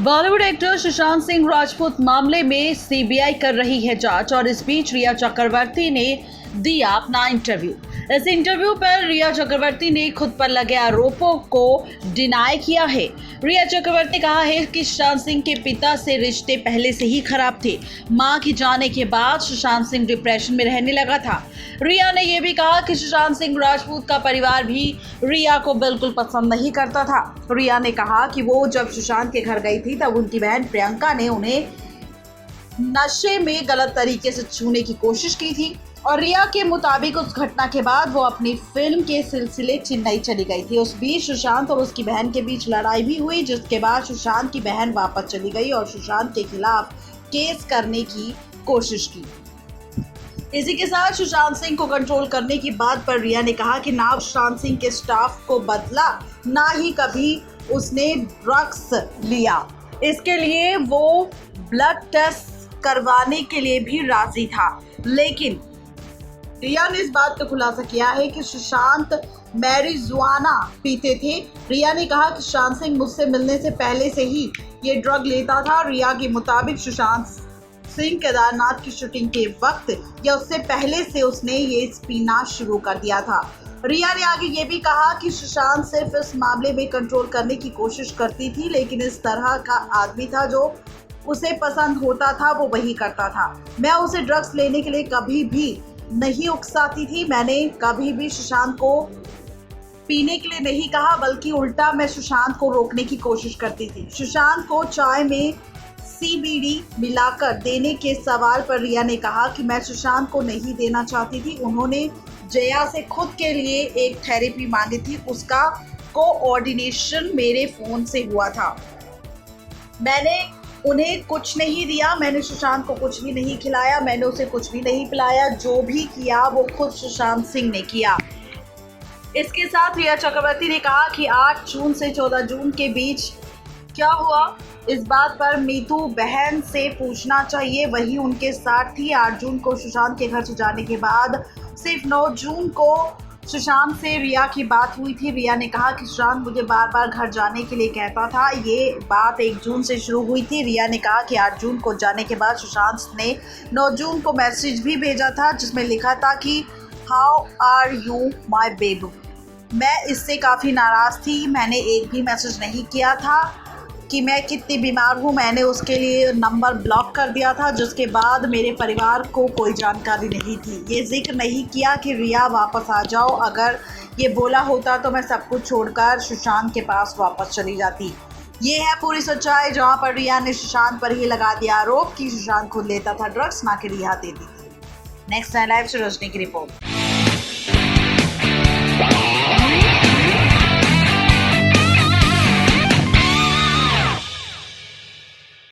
Bollywood actor Sushant Singh Rajput मामले में CBI कर रही है जांच और इस बीच रिया चक्रवर्ती ने दिया अपना इंटरव्यू। इस इंटरव्यू पर रिया चक्रवर्ती ने खुद पर लगे आरोपों को डिनाई किया है। रिया चक्रवर्ती ने कहा है कि सुशांत सिंह के पिता से रिश्ते पहले से ही खराब थे। मां के जाने के बाद सुशांत सिंह डिप्रेशन में रहने लगा था। रिया ने यह भी कहा कि सुशांत सिंह राजपूत का परिवार भी रिया को बिल्कुल पसंद नहीं करता था। रिया ने कहा कि वो जब सुशांत के घर गई थी तब उनकी बहन प्रियंका ने उन्हें नशे में गलत तरीके से छूने की कोशिश की थी और रिया के मुताबिक उस घटना के बाद वो अपनी फिल्म के सिलसिले चेन्नई चली गई थी। उस बीच सुशांत और उसकी बहन के बीच लड़ाई भी हुई, जिसके बाद सुशांत की बहन वापस चली गई और सुशांत के खिलाफ केस करने की कोशिश की। इसी के साथ सुशांत सिंह को कंट्रोल करने की बात पर रिया ने कहा कि ना सुशांत सिंह के स्टाफ को बदला, ना ही कभी उसने ड्रग्स लिया। इसके लिए वो ब्लड टेस्ट करवाने के लिए भी राजी था। लेकिन रिया ने इस बात का खुलासा किया है कि सुशांत मैरिजुआना पीते थे। रिया ने कहा कि सुशांत सिंह मुझसे मिलने से पहले से ही ये ड्रग लेता था। रिया के मुताबिक सुशांत सिंह केदारनाथ की शूटिंग के वक्त या उससे पहले से उसने ये पीना शुरू कर दिया था। रिया ने आगे ये भी कहा कि सुशांत सिर्फ इस मामले में कंट्रोल करने की कोशिश करती थी, लेकिन इस तरह का आदमी था जो उसे पसंद होता था वो वही करता था। मैं उसे ड्रग्स लेने के लिए कभी भी नहीं उकसाती थी। मैंने कभी भी सुशांत को पीने के लिए नहीं कहा, बल्कि उल्टा मैं सुशांत को रोकने की कोशिश करती थी। सुशांत को चाय में सीबीडी मिलाकर देने के सवाल पर रिया ने कहा कि मैं सुशांत को नहीं देना चाहती थी। उन्होंने जया से खुद के लिए एक थेरेपी मांगी थी, उसका कोऑर्डिनेशन मेरे फोन से हुआ था। मैंने उन्हें कुछ नहीं दिया, मैंने सुशांत को कुछ भी नहीं खिलाया, मैंने उसे कुछ भी नहीं पिलाया। जो भी किया वो खुद सुशांत सिंह ने किया। इसके साथ रिया चक्रवर्ती ने कहा कि 8 जून से 14 जून के बीच क्या हुआ, इस बात पर मीतू बहन से पूछना चाहिए, वही उनके साथ थी। 8 जून को सुशांत के घर से जाने के बाद सिर्फ 9 जून को सुशांत से रिया की बात हुई थी। रिया ने कहा कि सुशांत मुझे बार बार घर जाने के लिए कहता था। ये बात 1 जून से शुरू हुई थी। रिया ने कहा कि 8 जून को जाने के बाद सुशांत ने 9 जून को मैसेज भी भेजा था, जिसमें लिखा था कि हाउ आर यू माई बेबू। मैं इससे काफ़ी नाराज़ थी। मैंने एक भी मैसेज नहीं किया था कि मैं कितनी बीमार हूँ। मैंने उसके लिए नंबर ब्लॉक कर दिया था, जिसके बाद मेरे परिवार को कोई जानकारी नहीं थी। ये जिक्र नहीं किया कि रिया वापस आ जाओ। अगर ये बोला होता तो मैं सब कुछ छोड़कर सुशांत के पास वापस चली जाती। ये है पूरी सच्चाई, जहाँ पर रिया ने सुशांत पर ही लगा दिया आरोप कि सुशांत खुद लेता था ड्रग्स, ना कि रिया देती थी। नेक्स्ट टाइम लाइव से रजनी की रिपोर्ट।